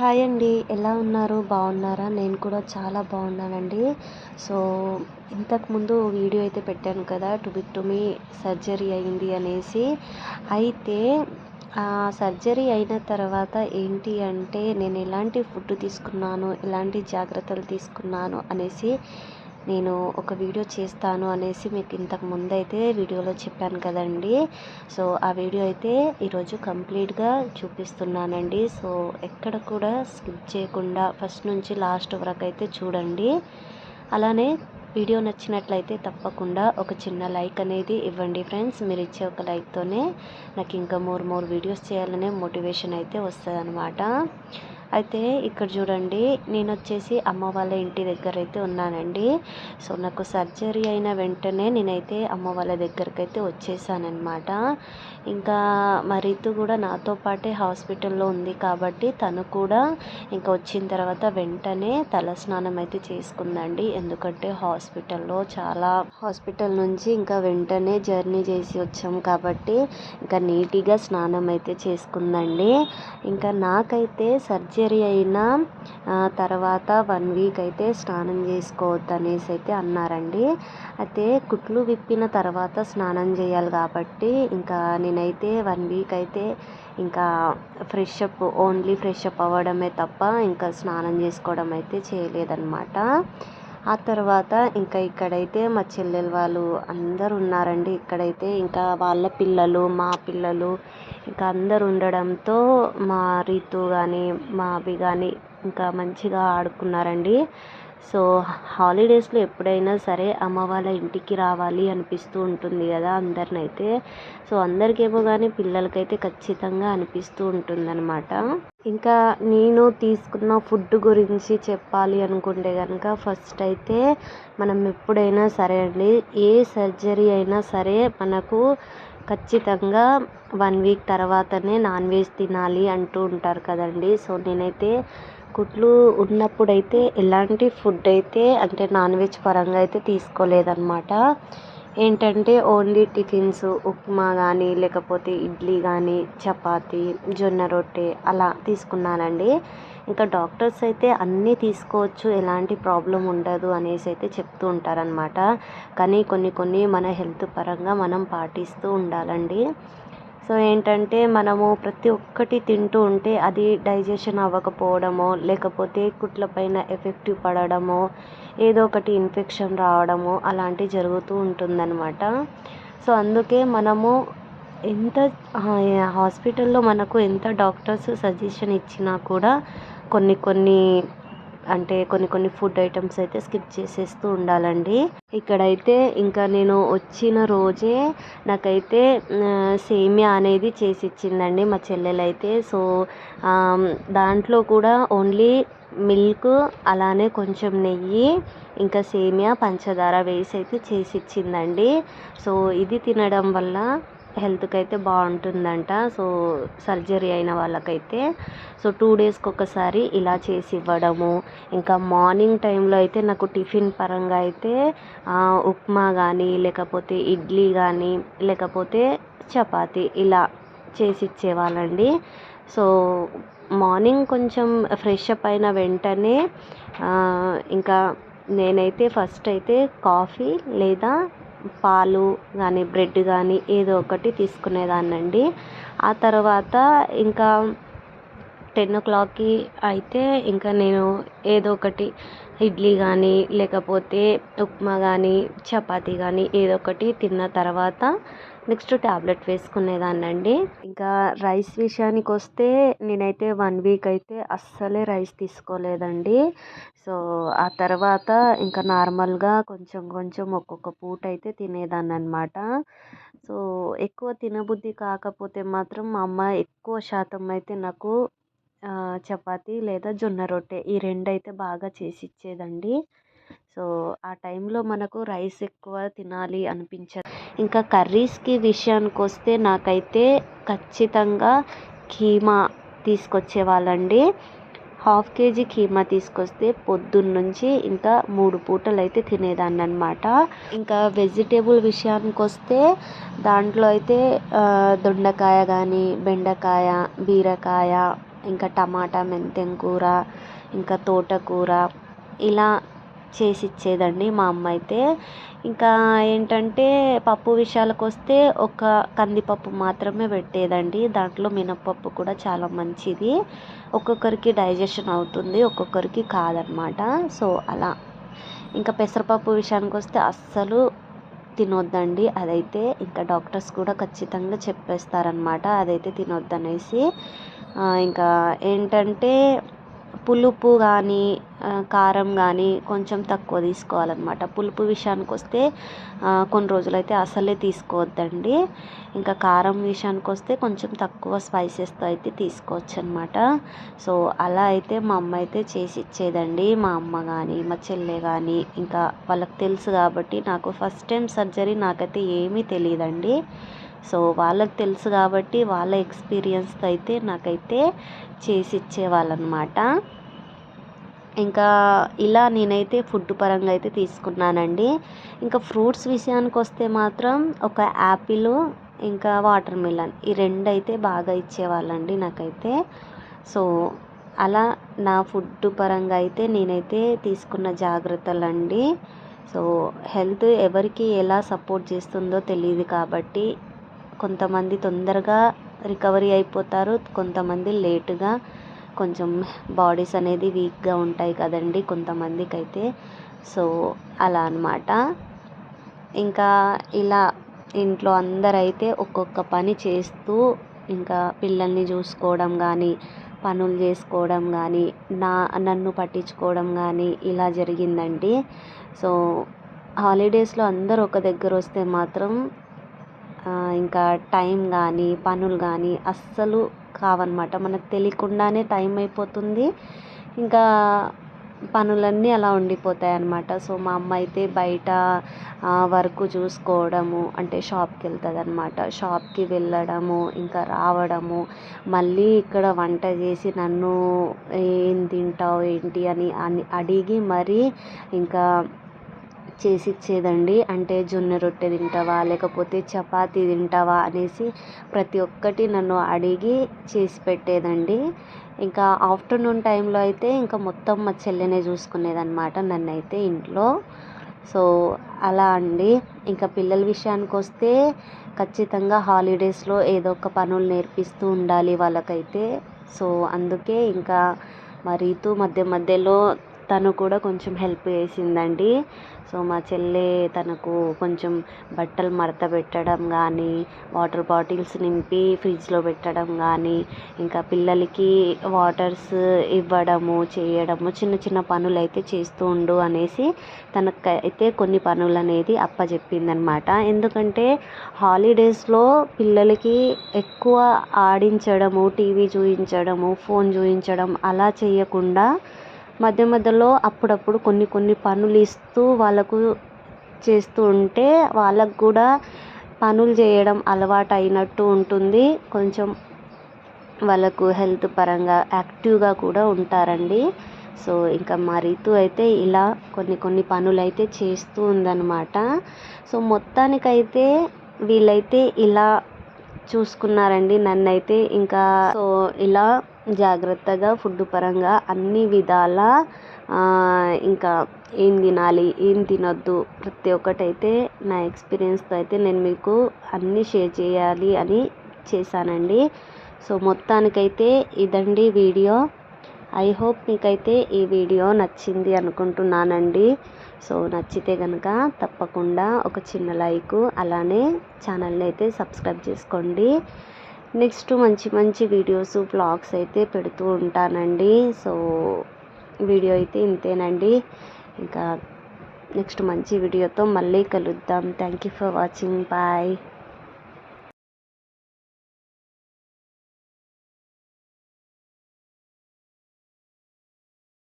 Hi అండి. ఎలా ఉన్నారు? బాగున్నారా? నేను కూడా చాలా బాగున్నానండి. సో, ఇంతకుముందు వీడియో అయితే పెట్టాను కదా! టుబిక్టమీ సర్జరీ అయింది అనేసి. అయితే సర్జరీ అయిన తర్వాత ఏంటి అంటే నేను ఎలాంటి ఫుడ్ తీసుకున్నాను, ఎలాంటి జాగ్రత్తలు తీసుకున్నాను అనేసి నేను ఒక వీడియో చేస్తాను అనేసి మీకు ఇంతకు ముందైతే వీడియోలో చెప్పాను కదండి. సో ఆ వీడియో అయితే ఈరోజు కంప్లీట్గా చూపిస్తున్నానండి. సో ఎక్కడ కూడా స్కిప్ చేయకుండా ఫస్ట్ నుంచి లాస్ట్ వరకు అయితే చూడండి. అలానే వీడియో నచ్చినట్లయితే తప్పకుండా ఒక చిన్న లైక్ అనేది ఇవ్వండి ఫ్రెండ్స్. మీరు ఇచ్చే ఒక లైక్తోనే నాకు ఇంకా మోర్ వీడియోస్ చేయాలనే మోటివేషన్ అయితే వస్తుంది. అయితే ఇక్కడ చూడండి, నేను వచ్చేసి అమ్మ వాళ్ళ ఇంటి దగ్గర అయితే ఉన్నానండి. సో నాకు సర్జరీ అయిన వెంటనే నేనైతే అమ్మ వాళ్ళ దగ్గరికి అయితే వచ్చేసానమాట. ఇంకా మా రీతు కూడా నాతో పాటే హాస్పిటల్లో ఉంది కాబట్టి తను కూడా ఇంకా వచ్చిన తర్వాత వెంటనే తలస్నానం అయితే చేసుకుందండి. ఎందుకంటే హాస్పిటల్ నుంచి ఇంకా వెంటనే జర్నీ చేసి వచ్చాం కాబట్టి ఇంకా నీట్గా స్నానం అయితే చేసుకుందండి. ఇంకా నాకైతే సర్జరీ అయిన తర్వాత 1 వీక్ అయితే స్నానం చేసుకోవద్దు అనేసి అయితే అన్నారండి. అయితే కుట్లు విప్పిన తర్వాత స్నానం చేయాలి కాబట్టి ఇంకా నేనైతే 1 వీక్ అయితే ఇంకా ఓన్లీ ఫ్రెష్ అప్ అవ్వడమే తప్ప ఇంకా స్నానం చేసుకోవడం అయితే చేయలేదన్నమాట. ఆ తర్వాత ఇంకా ఇక్కడైతే మా చెల్లెలు వాళ్ళు అందరు ఉన్నారండి. ఇక్కడైతే ఇంకా వాళ్ళ పిల్లలు, మా పిల్లలు ఇంకా అందరు ఉండడంతో మా రీతు కానీ మా అభి కానీ ఇంకా మంచిగా ఆడుకున్నారండి. సో హాలిడేస్లో ఎప్పుడైనా సరే అమ్మ వాళ్ళ ఇంటికి రావాలి అనిపిస్తూ ఉంటుంది కదా అందరినైతే. సో అందరికేమో కానీ పిల్లలకైతే ఖచ్చితంగా అనిపిస్తూ ఉంటుందన్నమాట. ఇంకా నేను తీసుకున్న ఫుడ్ గురించి చెప్పాలి అనుకుంటే కనుక ఫస్ట్ అయితే మనం ఎప్పుడైనా సరే అండి, ఏ సర్జరీ అయినా సరే మనకు ఖచ్చితంగా 1 వీక్ తర్వాతనే నాన్ వెజ్ తినాలి అంటూ ఉంటారు కదండి. సో నేనైతే కుట్లు ఉన్నప్పుడైతే ఎలాంటి ఫుడ్ అయితే అంటే నాన్ వెజ్ పరంగా అయితే తీసుకోలేదన్నమాట. ఏంటంటే ఓన్లీ టిఫిన్స్, ఉప్మా కానీ లేకపోతే ఇడ్లీ కానీ చపాతి, జొన్న రొట్టె అలా తీసుకున్నానండి. ఇంకా డాక్టర్స్ అయితే అన్నీ తీసుకోవచ్చు, ఎలాంటి ప్రాబ్లం ఉండదు అనేసి అయితే చెప్తూ ఉంటారనమాట. కానీ కొన్ని మన హెల్త్ పరంగా మనం పాటిస్తూ ఉండాలండి. సో ఏంటంటే మనము ప్రతి ఒక్కటి తింటూ ఉంటే అది డైజెషన్ అవ్వకపోవడమో లేకపోతే కుట్లపైన ఎఫెక్టివ్ పడడమో ఏదో ఒకటి ఇన్ఫెక్షన్ రావడమో అలాంటివి జరుగుతూ ఉంటుందన్నమాట. సో అందుకే మనము ఎంత హాస్పిటల్లో మనకు ఎంత డాక్టర్స్ సజెషన్ ఇచ్చినా కూడా కొన్ని ఫుడ్ ఐటమ్స్ అయితే స్కిప్ చేసేస్తూ ఉండాలండి. ఇక్కడైతే ఇంకా నేను వచ్చిన రోజే నాకైతే సేమియా అనేది చేసి ఇచ్చిందండి మా చెల్లెలైతే. సో దాంట్లో కూడా ఓన్లీ మిల్క్ అలానే కొంచెం నెయ్యి ఇంకా సేమియా పంచదార వేసి అయితే చేసి ఇచ్చిందండి. సో ఇది తినడం వల్ల హెల్త్కి అయితే బాగుంటుందంట. సో సర్జరీ అయిన వాళ్ళకైతే సో 2 డేస్కి ఒకసారి ఇలా చేసి ఇవ్వడము. ఇంకా మార్నింగ్ టైంలో అయితే నాకు టిఫిన్ పరంగా అయితే ఉప్మా కానీ లేకపోతే ఇడ్లీ కానీ లేకపోతే చపాతి ఇలా చేసి ఇచ్చేవాళ్ళండి. సో మార్నింగ్ కొంచెం ఫ్రెష్ అప్ అయిన వెంటనే ఇంకా నేనైతే ఫస్ట్ అయితే కాఫీ లేదా పాలు కానీ బ్రెడ్ కానీ ఏదో ఒకటి తీసుకునేదాన్నండి. ఆ తర్వాత ఇంకా 10 o'clockకి అయితే ఇంకా నేను ఏదో ఒకటి ఇడ్లీ కానీ లేకపోతే ఉప్మా కానీ చపాతీ కానీ ఏదో ఒకటి తిన్న తర్వాత నెక్స్ట్ ట్యాబ్లెట్ వేసుకునేదాన్నండి. ఇంకా రైస్ విషయానికి వస్తే నేనైతే 1 వీక్ అయితే అస్సలే రైస్ తీసుకోలేదండి. సో ఆ తర్వాత ఇంకా నార్మల్గా కొంచెం ఒక్కొక్క పూట అయితే తినేదాన్ని అనమాట. సో ఎక్కువ తినబుద్ధి కాకపోతే మాత్రం మా అమ్మ ఎక్కువ శాతం అయితే నాకు చపాతీ లేదా జొన్న రొట్టె ఈ 2 అయితే బాగా చేసి ఇచ్చేదండి. సో ఆ టైంలో మనకు రైస్ ఎక్కువ తినాలి అనిపించదు. ఇంకా కర్రీస్కి విషయానికి వస్తే నాకైతే ఖచ్చితంగా కీమా తీసుకొచ్చేవాళ్ళండి. 1/2 కేజీ కీమా తీసుకొస్తే పొద్దున్నుంచి ఇంకా 3 పూటలు అయితే తినేదాన్ని అనమాట. ఇంకా వెజిటేబుల్ విషయానికి వస్తే దాంట్లో అయితే దొండకాయ కానీ బెండకాయ, బీరకాయ ఇంకా టమాటా మెంతెం కూర, ఇంకా తోటకూర ఇలా చేసి ఇచ్చేదండి మా అమ్మ అయితే. ఇంకా ఏంటంటే పప్పు విషయాలకు వస్తే ఒక కందిపప్పు మాత్రమే పెట్టేదండి. దాంట్లో మినప్పప్పు కూడా చాలా మంచిది, ఒక్కొక్కరికి డైజెషన్ అవుతుంది, ఒక్కొక్కరికి కాదనమాట. సో అలా. ఇంకా పెసరపప్పు విషయానికి వస్తే అస్సలు తినొద్దండి అదైతే. ఇంకా డాక్టర్స్ కూడా ఖచ్చితంగా చెప్పేస్తారనమాట అదైతే తినొద్దనేసి. ఇంకా ఏంటంటే పులుపు కానీ కారం కానీ కొంచెం తక్కువ తీసుకోవాలన్నమాట. పులుపు విషయానికి వస్తే కొన్ని రోజులైతే అసలే తీసుకోవద్దండి. ఇంకా కారం విషయానికి వస్తే కొంచెం తక్కువ స్పైసెస్తో అయితే తీసుకోవచ్చు అనమాట. సో అలా అయితే మా అమ్మ అయితే చేసి ఇచ్చేదండి. మా అమ్మ కానీ మా చెల్లె కానీ ఇంకా వాళ్ళకి తెలుసు కాబట్టి. నాకు ఫస్ట్ టైం సర్జరీ నాకైతే ఏమీ తెలియదండి. సో వాళ్ళకి తెలుసు కాబట్టి వాళ్ళ ఎక్స్పీరియన్స్తో అయితే నాకైతే చేసి ఇచ్చేవాళ్ళనమాట. ఇంకా ఇలా నేనైతే ఫుడ్ పరంగా అయితే తీసుకున్నానండి. ఇంకా ఫ్రూట్స్ విషయానికి వస్తే మాత్రం ఒక యాపిల్ ఇంకా వాటర్ మిలన్ ఈ రెండు అయితే బాగా ఇచ్చేవాళ్ళండి నాకైతే. సో అలా నా ఫుడ్ పరంగా అయితే నేనైతే తీసుకున్న జాగ్రత్తలండి. సో హెల్త్ ఎవరికి ఎలా సపోర్ట్ చేస్తుందో తెలియదు కాబట్టి కొంతమంది తొందరగా రికవరీ అయిపోతారు, కొంతమంది లేటుగా. కొంచెం బాడీస్ అనేది వీక్గా ఉంటాయి కదండి కొంతమందికి అయితే. సో అలా అన్నమాట. ఇంకా ఇలా ఇంట్లో అందరైతే ఒక్కొక్క పని చేస్తూ ఇంకా పిల్లల్ని చూసుకోవడం కానీ, పనులు చేసుకోవడం కానీ, నన్ను పట్టించుకోవడం కానీ ఇలా జరిగిందండి. సో హాలిడేస్లో అందరూ ఒక దగ్గర వస్తే మాత్రం ఇంకా టైం కానీ పనులు కానీ అస్సలు కావన్నమాట. మనకు తెలియకుండానే టైం అయిపోతుంది, ఇంకా పనులన్నీ అలా ఉండిపోతాయి అన్నమాట. సో మా అమ్మ అయితే బయట వర్క్ చూసుకోవడము, అంటే షాప్కి వెళ్తుంది అనమాట. షాప్కి వెళ్ళడము ఇంకా రావడము, మళ్ళీ ఇక్కడ వంట చేసి నన్ను ఏం తింటావు ఏంటి అని అడిగి మరీ ఇంకా చేసి ఇచ్చేదండి. అంటే జొన్న రొట్టె తింటావా లేకపోతే చపాతీ తింటావా అనేసి ప్రతి ఒక్కటి నన్ను అడిగి చేసి పెట్టేదండి. ఇంకా ఆఫ్టర్నూన్ టైంలో అయితే ఇంకా మొత్తం మా చెల్లెనే చూసుకునేదన్నమాట నన్నైతే ఇంట్లో. సో అలా అండి. ఇంకా పిల్లల విషయానికి వస్తే ఖచ్చితంగా హాలిడేస్లో ఏదో ఒక పనులు నేర్పిస్తూ ఉండాలి వాళ్ళకైతే. సో అందుకే ఇంకా మా రీతు మధ్య మధ్యలో తను కూడా కొంచెం హెల్ప్ చేసిందండి. సో మా చెల్లె తనకు కొంచెం బట్టలు మడత పెట్టడం కానీ, వాటర్ బాటిల్స్ నింపి ఫ్రిడ్జ్లో పెట్టడం కానీ, ఇంకా పిల్లలకి వాటర్స్ ఇవ్వడము చేయడము, చిన్న చిన్న పనులు అయితే చేస్తూ ఉండు అనేసి తనకైతే కొన్ని పనులు అనేది అప్పచెప్పిందనమాట. ఎందుకంటే హాలిడేస్లో పిల్లలకి ఎక్కువ ఆడించడము, టీవీ చూయించడము, ఫోన్ చూయించడం అలా చేయకుండా మధ్య మధ్యలో అప్పుడప్పుడు కొన్ని కొన్ని పనులు ఇస్తూ వాళ్ళకు చేస్తూ ఉంటే వాళ్ళకు కూడా పనులు చేయడం అలవాటు అయినట్టు ఉంటుంది. కొంచెం వాళ్ళకు హెల్త్ పరంగా యాక్టివ్గా కూడా ఉంటారండి. సో ఇంకా మా రీతు అయితే ఇలా కొన్ని కొన్ని పనులు అయితే చేస్తూ ఉందన్నమాట. సో మొత్తానికైతే వీళ్ళైతే ఇలా చూసుకున్నారండి నన్నైతే. ఇంకా సో ఇలా జాగ్రత్తగా ఫుడ్ పరంగా అన్ని విధాల ఇంకా ఏం తినాలి ఏం తినొద్దు ప్రతి ఒక్కటైతే నా ఎక్స్పీరియన్స్తో అయితే నేను మీకు అన్నీ షేర్ చేయాలి అని చేశానండి. సో మొత్తానికైతే ఇదండి వీడియో. ఐ హోప్ మీకైతే ఈ వీడియో నచ్చింది అనుకుంటున్నానండి. సో నచ్చితే కనుక తప్పకుండా ఒక చిన్న లైక్, అలానే ఛానల్ని అయితే సబ్స్క్రైబ్ చేసుకోండి. నెక్స్ట్ మంచి మంచి వీడియోస్ వ్లాగ్స్ అయితే పెడుతూ ఉంటానండి. సో వీడియో అయితే ఇంతేనండి. ఇంకా నెక్స్ట్ మంచి వీడియోతో మళ్ళీ కలుద్దాం. Thank you for watching. Bye.